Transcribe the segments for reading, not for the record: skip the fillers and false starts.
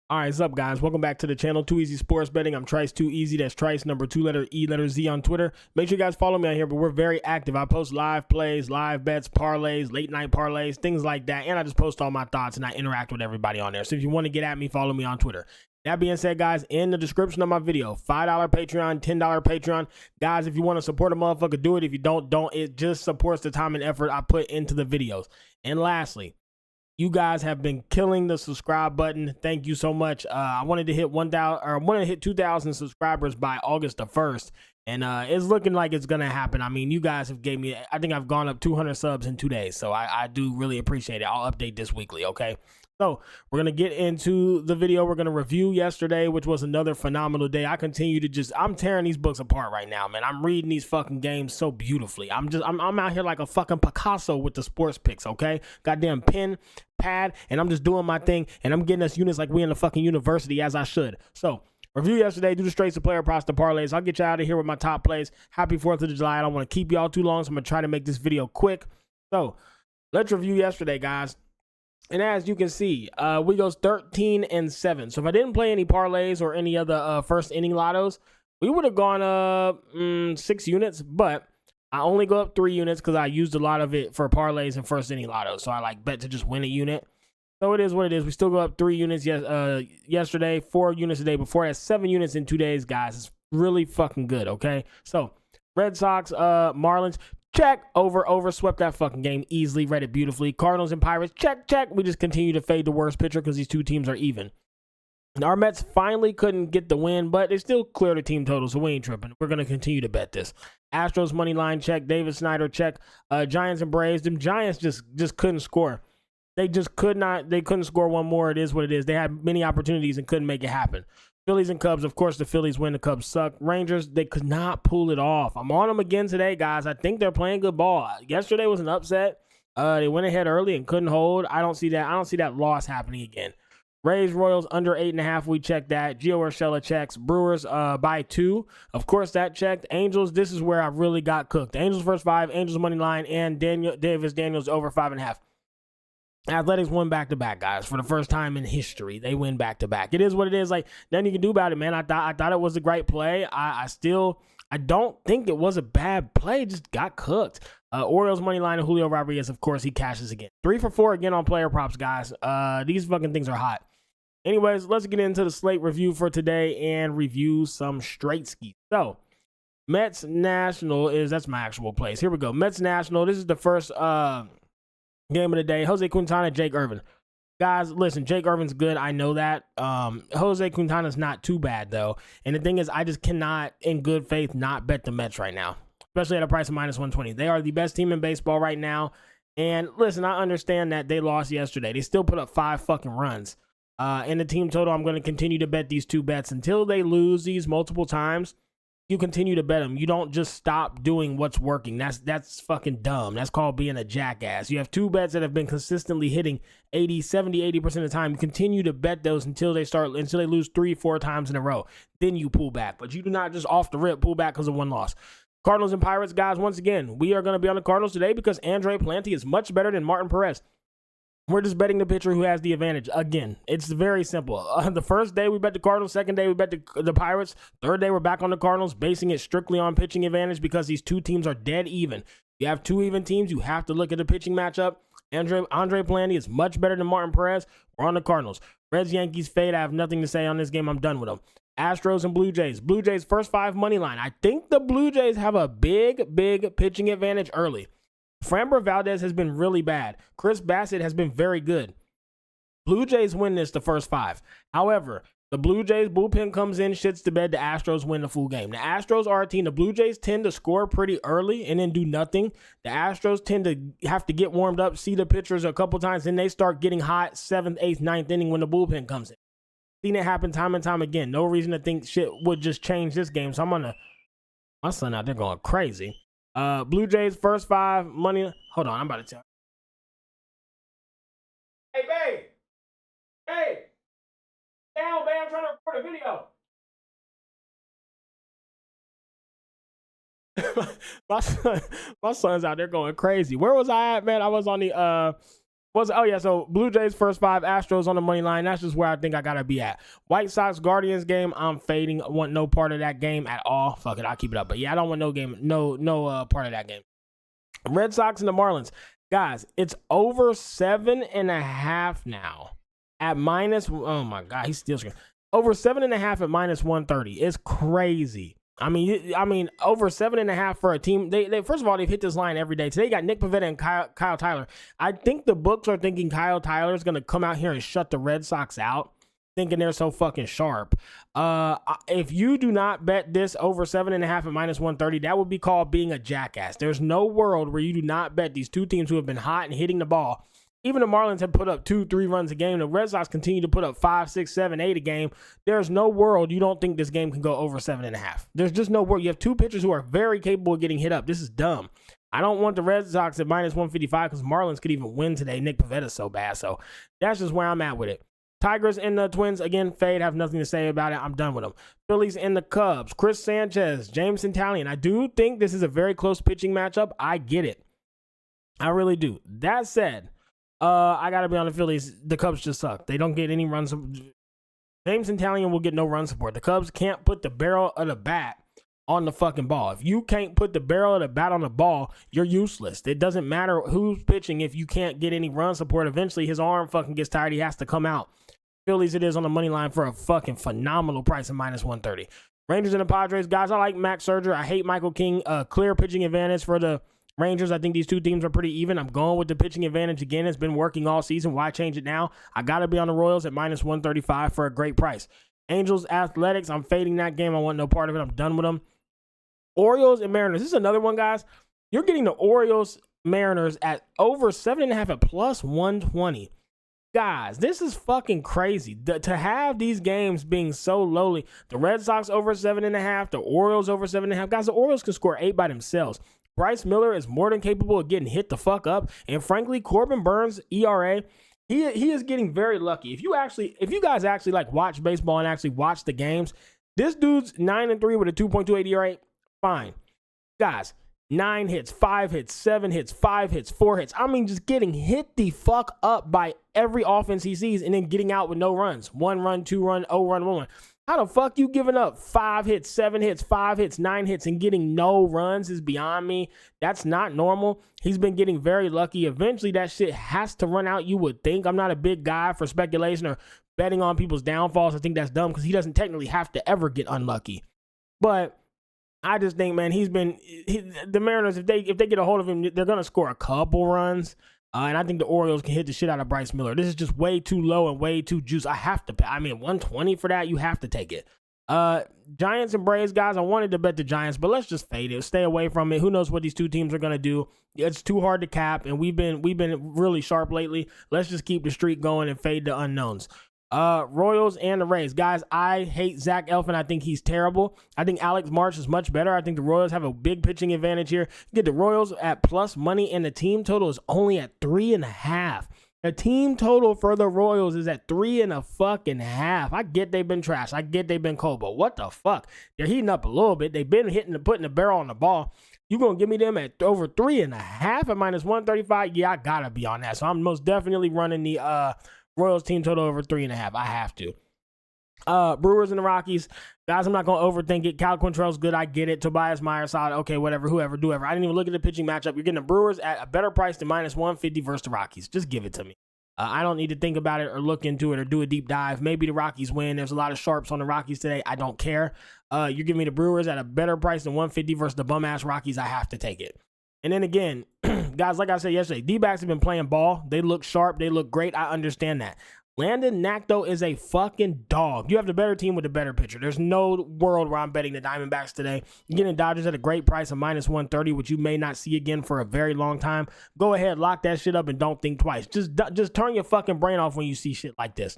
All right, what's up, guys? Welcome back to the channel, Too Easy Sports Betting. I'm Trice Too Easy. That's Trice, number 2 letter E, letter Z on Twitter. Make sure you guys follow me on here, but we're very active. I post live plays, live bets, parlays, late night parlays, things like that. And I just post all my thoughts and I interact with everybody on there. So if you want to get at me, follow me on Twitter. That being said, guys, in the description of my video, $5 Patreon, $10 Patreon. Guys, if you want to support a motherfucker, do it. If you don't. It just supports the time and effort I put into the videos. And lastly, you guys have been killing the subscribe button. Thank you so much. I wanted to hit 2,000 subscribers by August the 1st. And it's looking like it's going to happen. I mean, you guys have gave me, I think I've gone up 200 subs in 2 days. So I do really appreciate it. I'll update this weekly, okay? So we're going to get into the video. We're going to review yesterday, which was another phenomenal day. I continue to I'm tearing these books apart right now, man. I'm reading these fucking games so beautifully. I'm out here like a fucking Picasso with the sports picks, okay? Goddamn pen, pad, and I'm just doing my thing, and I'm getting us units like we in the fucking university, as I should. So review yesterday, do the straights to player props to parlays. I'll get you out of here with my top plays. Happy 4th of July. I don't want to keep y'all too long, so I'm going to try to make this video quick. So let's review yesterday, guys. And as you can see, we goes 13-7. So if I didn't play any parlays or any other first inning lottos, we would have gone up 6 units, but I only go up 3 units because I used a lot of it for parlays and first inning lottos. So I like bet to just win a unit. So it is what it is. We still go up 3 units yesterday, 4 units the day before. That's 7 units in 2 days, guys. It's really fucking good, okay? So Red Sox, Marlins, check, over, swept that fucking game easily, read it beautifully. Cardinals and Pirates, check. We just continue to fade the worst pitcher because these two teams are even. And our Mets finally couldn't get the win, but they still cleared the team total, so we ain't tripping. We're going to continue to bet this. Astros money line, check. David Snyder, check. Giants and Braves, them Giants just couldn't score. They couldn't score one more. It is what it is. They had many opportunities and couldn't make it happen. Phillies and Cubs, of course, the Phillies win. The Cubs suck. Rangers, they could not pull it off. I'm on them again today, guys. I think they're playing good ball. Yesterday was an upset. They went ahead early and couldn't hold. I don't see that loss happening again. Rays, Royals, under 8.5. We checked that. Gio Urshela checks. Brewers by 2. Of course, that checked. Angels, this is where I really got cooked. Angels first 5, Angels money line, and Davis Daniels over 5.5. Athletics won back-to-back, guys. For the first time in history, they win back-to-back. It is what it is. Like, nothing you can do about it, man. I thought it was a great play. I don't think it was a bad play. Just got cooked. Orioles money line and Julio Rodriguez, of course, he cashes again. 3 for 4 again on player props, guys. These fucking things are hot. Anyways, let's get into the slate review for today and review some straight skis. So, Mets National that's my actual place. Here we go. Mets National. This is the first game of the day. Jose Quintana, Jake Irvin. Guys, listen, Jake Irvin's good. I know that. Jose Quintana's not too bad, though. And the thing is, I just cannot, in good faith, not bet the Mets right now, especially at a price of -120. They are the best team in baseball right now. And listen, I understand that they lost yesterday. They still put up 5 fucking runs. In the team total, I'm going to continue to bet these 2 bets until they lose these multiple times. You continue to bet them. You don't just stop doing what's working. That's fucking dumb. That's called being a jackass. You have 2 bets that have been consistently hitting 80% of the time. You continue to bet those until they lose 3-4 times in a row. Then you pull back. But you do not just off the rip pull back because of 1 loss. Cardinals and Pirates, guys, once again, we are going to be on the Cardinals today because Andre Planty is much better than Martin Perez. We're just betting the pitcher who has the advantage. Again, it's very simple. The first day we bet the Cardinals. Second day we bet the Pirates. Third day we're back on the Cardinals, basing it strictly on pitching advantage because these 2 teams are dead even. You have 2 even teams. You have to look at the pitching matchup. Andre Planty is much better than Martin Perez. We're on the Cardinals. Reds, Yankees, fade. I have nothing to say on this game. I'm done with them. Astros and Blue Jays. Blue Jays first 5 money line. I think the Blue Jays have a big pitching advantage early. Framber Valdez has been really bad. Chris Bassett has been very good. Blue Jays win this the first 5. However, the Blue Jays bullpen comes in, shits the bed. The Astros win the full game. The Astros are a team. The Blue Jays tend to score pretty early and then do nothing. The Astros tend to have to get warmed up, see the pitchers a couple times, then they start getting hot 7th, 8th, 9th inning when the bullpen comes in. Seen it happen time and time again. No reason to think shit would just change this game. So my son out there going crazy. Blue Jays first 5 money. Hold on, I'm about to tell. Hey, babe. Hey. Down, babe. I'm trying to record a video. my son's out there going crazy. Where was I at, man? I was on the So Blue Jays first 5, Astros on the money line. That's just where I think I gotta be at. White Sox Guardians game, I'm fading. I want no part of that game at all. Fuck it, I'll keep it up. But yeah, I don't want no part of that game. Red Sox and the Marlins. Guys, it's over 7.5 now. At minus, oh my God, he's still screaming. Over 7.5 at minus 130. It's crazy. I mean, over 7.5 for a team. They first of all, they've hit this line every day. Today you got Nick Pivetta and Kyle Tyler. I think the books are thinking Kyle Tyler is going to come out here and shut the Red Sox out, thinking they're so fucking sharp. If you do not bet this over 7.5 at minus 130, that would be called being a jackass. There's no world where you do not bet these two teams who have been hot and hitting the ball. Even the Marlins have put up 2-3 runs a game. The Red Sox continue to put up 5, 6, 7, 8 a game. There's no world you don't think this game can go over 7.5. There's just no world. You have two pitchers who are very capable of getting hit up. This is dumb. I don't want the Red Sox at minus 155 because Marlins could even win today. Nick Pavetta's so bad. So that's just where I'm at with it. Tigers and the Twins, again, fade. Have nothing to say about it. I'm done with them. Phillies and the Cubs. Chris Sanchez, James Centalion. I do think this is a very close pitching matchup. I get it. I really do. That said, I gotta be on the Phillies. The Cubs just suck. They don't get any runs. James Centalion will get no run support. The Cubs can't put the barrel of the bat on the fucking ball. If you can't put the barrel of the bat on the ball, you're useless. It doesn't matter who's pitching if you can't get any run support. Eventually, his arm fucking gets tired. He has to come out. Phillies it is on the money line for a fucking phenomenal price of minus 130. Rangers and the Padres. Guys, I like Max Scherzer. I hate Michael King. Clear pitching advantage for the Rangers. I think these two teams are pretty even. I'm going with the pitching advantage again. It's been working all season. Why change it now? I got to be on the Royals at minus 135 for a great price. Angels, Athletics. I'm fading that game. I want no part of it. I'm done with them. Orioles and Mariners. This is another one, guys. You're getting the Orioles, Mariners at over 7.5 at plus 120. Guys, this is fucking crazy. To have these games being so lowly. The Red Sox over 7.5. The Orioles over 7.5. Guys, the Orioles can score 8 by themselves. Bryce Miller is more than capable of getting hit the fuck up. And frankly, Corbin Burns, ERA, he is getting very lucky. If you guys actually like watch baseball and actually watch the games, this dude's 9-3 with a 2.28 ERA. Fine. Guys, 9 hits, 5 hits, 7 hits, 5 hits, 4 hits. I mean, just getting hit the fuck up by every offense he sees and then getting out with no runs. 1 run, 2 run, 0 run, 1 run. How the fuck you giving up 5 hits, 7 hits, 5 hits, 9 hits, and getting no runs is beyond me. That's not normal. He's been getting very lucky. Eventually, that shit has to run out, you would think. I'm not a big guy for speculation or betting on people's downfalls. I think that's dumb because he doesn't technically have to ever get unlucky. But I just think, man, the Mariners, if they get a hold of him, they're going to score a couple runs. And I think the Orioles can hit the shit out of Bryce Miller. This is just way too low and way too juice. I have to pay. I mean, 120 for that, you have to take it. Giants and Braves, guys, I wanted to bet the Giants, but let's just fade it. Stay away from it. Who knows what these two teams are going to do? It's too hard to cap, and we've been really sharp lately. Let's just keep the streak going and fade the unknowns. Royals and the Rays. Guys, I hate Zach Eflin. I think he's terrible. I think Alex March is much better. I think the Royals have a big pitching advantage here. You get the Royals at plus money, and the team total is only at 3.5. The team total for the Royals is at 3.5. I get they've been trash. I get they've been cold, but what the fuck? They're heating up a little bit. They've been putting the barrel on the ball. You gonna give me them at over 3.5 at minus 135? Yeah, I gotta be on that. So I'm most definitely running the Royals team total over 3.5. I have to. Brewers and the Rockies. Guys, I'm not going to overthink it. Cal Quantrell's good. I get it. Tobias Myers solid. Okay, whatever, whoever, do ever. I didn't even look at the pitching matchup. You're getting the Brewers at a better price than minus 150 versus the Rockies. Just give it to me. I don't need to think about it or look into it or do a deep dive. Maybe the Rockies win. There's a lot of sharps on the Rockies today. I don't care. You're giving me the Brewers at a better price than 150 versus the bum-ass Rockies. I have to take it. And then again, guys, like I said yesterday, D-backs have been playing ball. They look sharp. They look great. I understand that. Landon Nakdo is a fucking dog. You have the better team with the better pitcher. There's no world where I'm betting the Diamondbacks today. You're getting Dodgers at a great price of minus 130, which you may not see again for a very long time. Go ahead, lock that shit up and don't think twice. Just turn your fucking brain off when you see shit like this.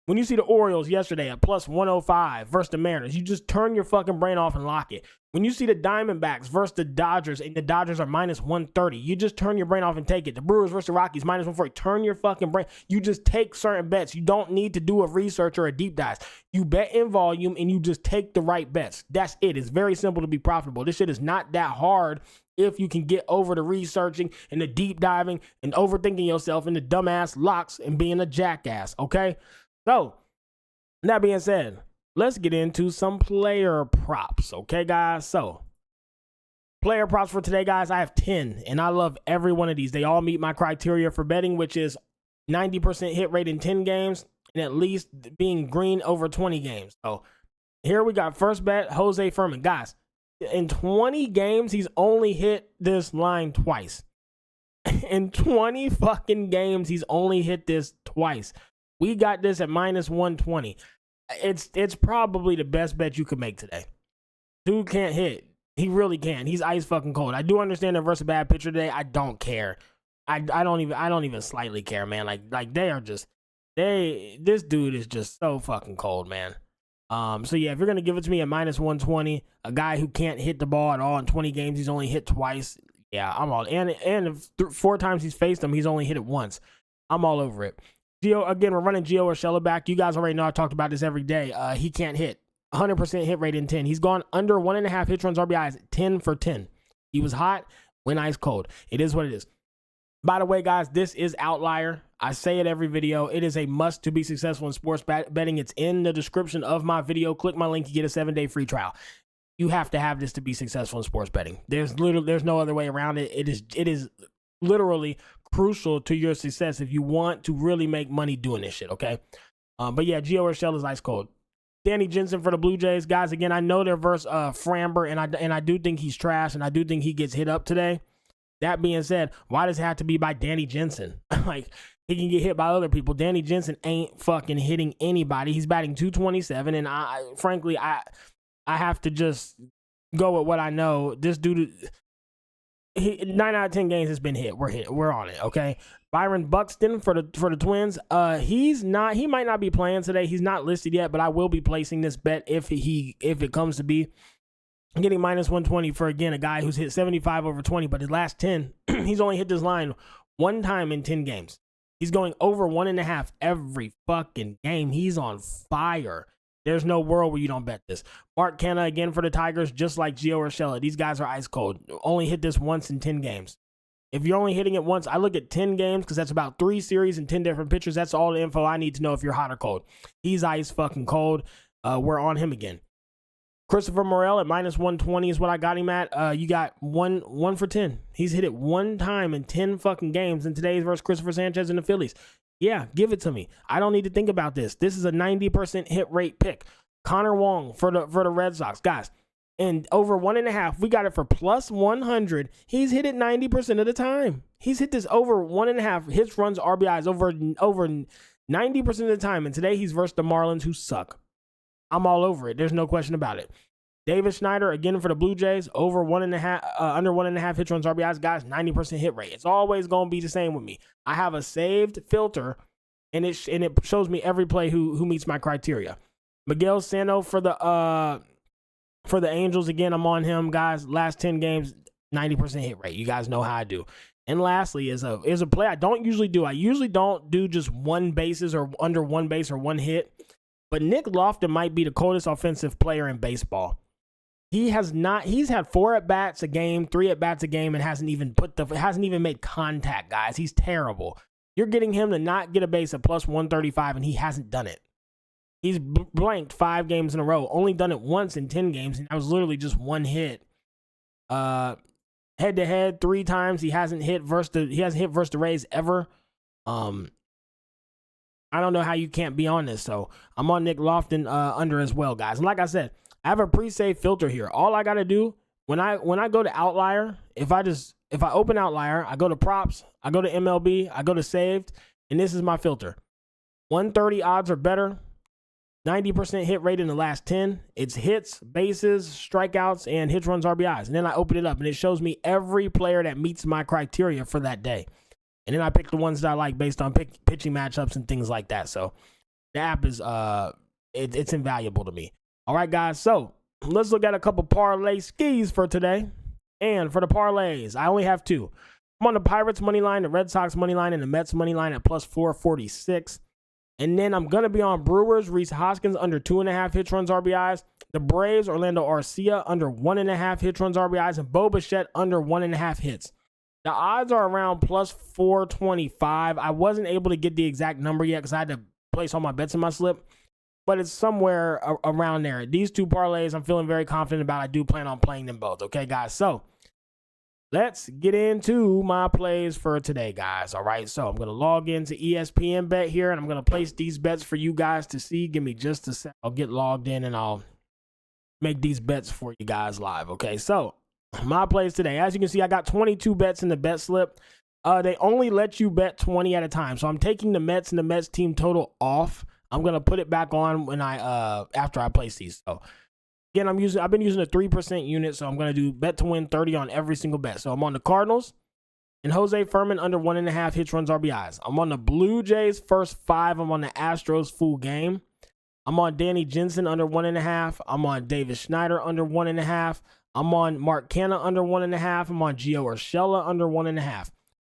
When you see the Orioles yesterday at plus 105 versus the Mariners, you just turn your fucking brain off and lock it. When you see the Diamondbacks versus the Dodgers and the Dodgers are minus 130, you just turn your brain off and take it. The Brewers versus the Rockies, minus 140. Turn your fucking brain. You just take certain bets. You don't need to do a research or a deep dive. You bet in volume and you just take the right bets. That's it. It's very simple to be profitable. This shit is not that hard if you can get over the researching and the deep diving and overthinking yourself into dumbass locks and being a jackass, okay? So, that being said, let's get into some player props, okay, guys? So, player props for today, guys, I have 10, and I love every one of these. They all meet my criteria for betting, which is 90% hit rate in 10 games and at least being green over 20 games. So, here we got first bet, Jose Furman. Guys, in 20 games, he's only hit this line twice. In 20 fucking games, he's only hit this twice. We got this at minus 120. It's probably the best bet you could make today. Dude can't hit. He really can. He's ice fucking cold. I do understand they're versus a bad pitcher today. I don't care. I don't even slightly care, man. Like this dude is just so fucking cold, man. So yeah, if you're gonna give it to me at minus 120, a guy who can't hit the ball at all in 20 games, he's only hit twice. Yeah, I'm all. And if 4 times he's faced him, he's only hit it once. I'm all over it. Gio, again, we're running Gio Urshela back. You guys already know I talked about this every day. He can't hit. 100% hit rate in 10. He's gone under 1.5 hit runs RBIs, 10 for 10. He was hot, went ice cold. It is what it is. By the way, guys, this is Outlier. I say it every video. It is a must to be successful in sports betting. It's in the description of my video. Click my link. You get a 7-day free trial. You have to have this to be successful in sports betting. There's no other way around it. It is literally crucial to your success if you want to really make money doing this shit, okay? But yeah, Gio Urshela is ice cold. Danny Jensen for the Blue Jays. Guys, again, I know they're versus Framber, and I do think he's trash, and I do think he gets hit up today. That being said, why does it have to be by Danny Jensen? Like, he can get hit by other people. Danny Jensen ain't fucking hitting anybody. He's batting 227, and frankly, I have to just go with what I know. This dude, 9 out of 10 games has been hit. We're on it, okay? Byron Buxton for the Twins. He might not be playing today. He's not listed yet, but I will be placing this bet if it comes to be. I'm getting minus 120 for, again, a guy who's hit 75 over 20, but his last 10, he's only hit this line 1 time in 10 games. He's going over 1.5 every fucking game. He's on fire. There's no world where you don't bet this. Mark Canha, again, for the Tigers, just like Gio Urshela. These guys are ice cold. Only hit this once in 10 games. If you're only hitting it once, I look at 10 games because that's about 3 series and 10 different pitchers. That's all the info I need to know if you're hot or cold. He's ice fucking cold. We're on him again. Christopher Morel at minus 120 is what I got him at. You got one for 10. He's hit it 1 time in 10 fucking games, and today's versus Christopher Sanchez and the Phillies. Yeah, give it to me. I don't need to think about this. This is a 90% hit rate pick. Connor Wong for the Red Sox. Guys, and over 1.5, we got it for plus 100. He's hit it 90% of the time. He's hit this over 1.5 hits, runs, RBIs over 90% of the time. And today he's versus the Marlins, who suck. I'm all over it. There's no question about it. David Schneider, again for the Blue Jays, over 1.5, under 1.5 hits, runs, RBIs. Guys, 90% hit rate. It's always going to be the same with me. I have a saved filter, and it shows me every play who meets my criteria. Miguel Sano for the Angels, again, I'm on him, guys. Last 10 games, 90% hit rate. You guys know how I do. And lastly is a play I don't usually do. I usually don't do just 1 bases or under 1 base or 1 hit. But Nick Lofton might be the coldest offensive player in baseball. He's had 4 at-bats a game, 3 at-bats a game, and hasn't even made contact, guys. He's terrible. You're getting him to not get a base at plus 135, and he hasn't done it. He's blanked 5 games in a row, only done it once in 10 games, and that was literally just 1 hit. Head-to-head 3 times. He hasn't hit versus the Rays ever. I don't know how you can't be on this, so I'm on Nick Lofton under as well, guys. And like I said, I have a pre-save filter here. All I got to do when I go to Outlier, if I open Outlier, I go to props, I go to MLB, I go to saved, and this is my filter. 130 odds or better, 90% hit rate in the last 10. It's hits, bases, strikeouts, and hits, runs, RBIs. And then I open it up, and it shows me every player that meets my criteria for that day. And then I pick the ones that I like based on pitching matchups and things like that. So the app is it's invaluable to me. All right, guys. So let's look at a couple parlay skis for today. And for the parlays, I only have 2. I'm on the Pirates money line, the Red Sox money line, and the Mets money line at plus 446. And then I'm going to be on Brewers, Reese Hoskins under 2.5 hits, runs, RBIs. The Braves, Orlando Arcia under 1.5 hits, runs, RBIs. And Bo Bichette under 1.5 hits. The odds are around plus 425. I wasn't able to get the exact number yet because I had to place all my bets in my slip. But it's somewhere around there. These two parlays I'm feeling very confident about. I do plan on playing them both. Okay, guys? So let's get into my plays for today, guys. All right, so I'm going to log into ESPN Bet here, and I'm going to place these bets for you guys to see. Give me just a sec. I'll get logged in, and I'll make these bets for you guys live. Okay, so my plays today. As you can see, I got 22 bets in the bet slip. They only let you bet 20 at a time, so I'm taking the Mets and the Mets team total off. I'm going to put it back on when after I place these. So again, I've been using a 3% unit, so I'm going to do bet to win 30 on every single bet. So I'm on the Cardinals and Jose Furman under 1.5 hits, runs, RBIs. I'm on the Blue Jays first 5. I'm on the Astros full game. I'm on Danny Jensen under 1.5. I'm on Davis Schneider under 1.5. I'm on Mark Canha under 1.5. I'm on Gio Urshela under 1.5.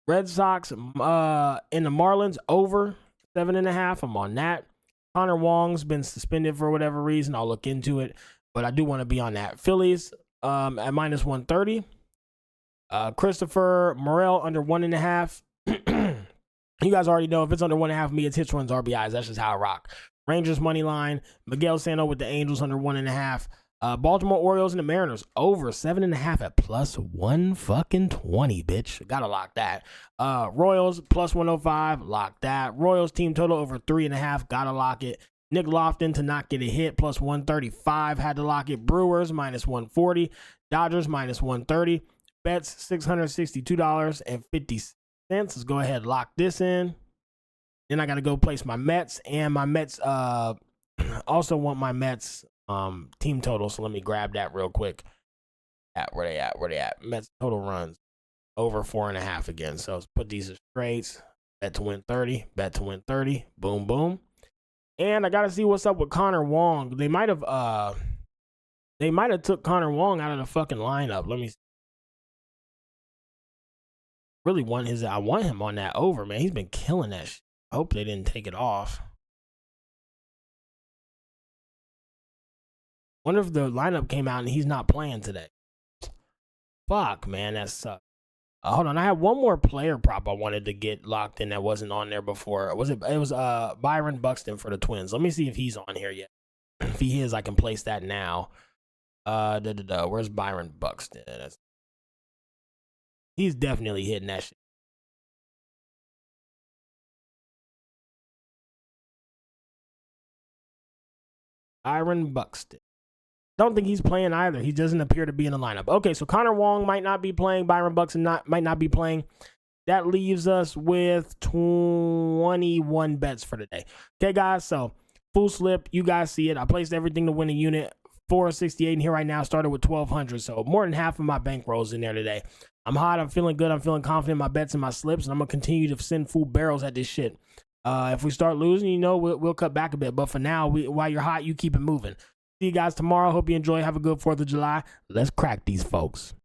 Red Sox and the Marlins over 7.5. I'm on that. Connor Wong's been suspended for whatever reason. I'll look into it, but I do want to be on that. Phillies at minus 130. Christopher Morel under 1.5. You guys already know if it's under 1.5 me, it's hits, runs, RBIs. That's just how I rock. Rangers money line. Miguel Sano with the Angels under 1.5. Baltimore Orioles and the Mariners over 7.5 at plus 120, bitch. Gotta lock that. Royals plus 105, lock that. Royals team total over 3.5, gotta lock it. Nick Lofton to not get a hit plus 135, had to lock it. Brewers minus 140, Dodgers minus 130. Bets $662.50. Let's go ahead and lock this in. Then I gotta go place my Mets, and my Mets also want my Mets team total, so let me grab that real quick. Where they at? Mets total runs over 4.5 again. So let's put these as straights. Bet to win 30. Boom, boom. And I gotta see what's up with Connor Wong. They might have took Connor Wong out of the fucking lineup. Let me see. Really I want him on that over, man. He's been killing that shit. I hope they didn't take it off. Wonder if the lineup came out and he's not playing today. Fuck, man, that sucks. Hold on, I have one more player prop I wanted to get locked in that wasn't on there before. It was Byron Buxton for the Twins. Let me see if he's on here yet. If he is, I can place that now. Where's Byron Buxton? He's definitely hitting that shit. Byron Buxton. Don't think he's playing either. He doesn't appear to be in the lineup. Okay, so Connor Wong might not be playing. Byron Buxton might not be playing. That leaves us with 21 bets for today. Okay, guys, so full slip. You guys see it. I placed everything to win a unit. 468 in here right now. Started with 1,200, so more than half of my bankrolls in there today. I'm hot. I'm feeling good. I'm feeling confident in my bets and my slips, and I'm going to continue to send full barrels at this shit. If we start losing, we'll cut back a bit. But for now, while you're hot, you keep it moving. See you guys tomorrow. Hope you enjoy. Have a good 4th of July. Let's crack these folks.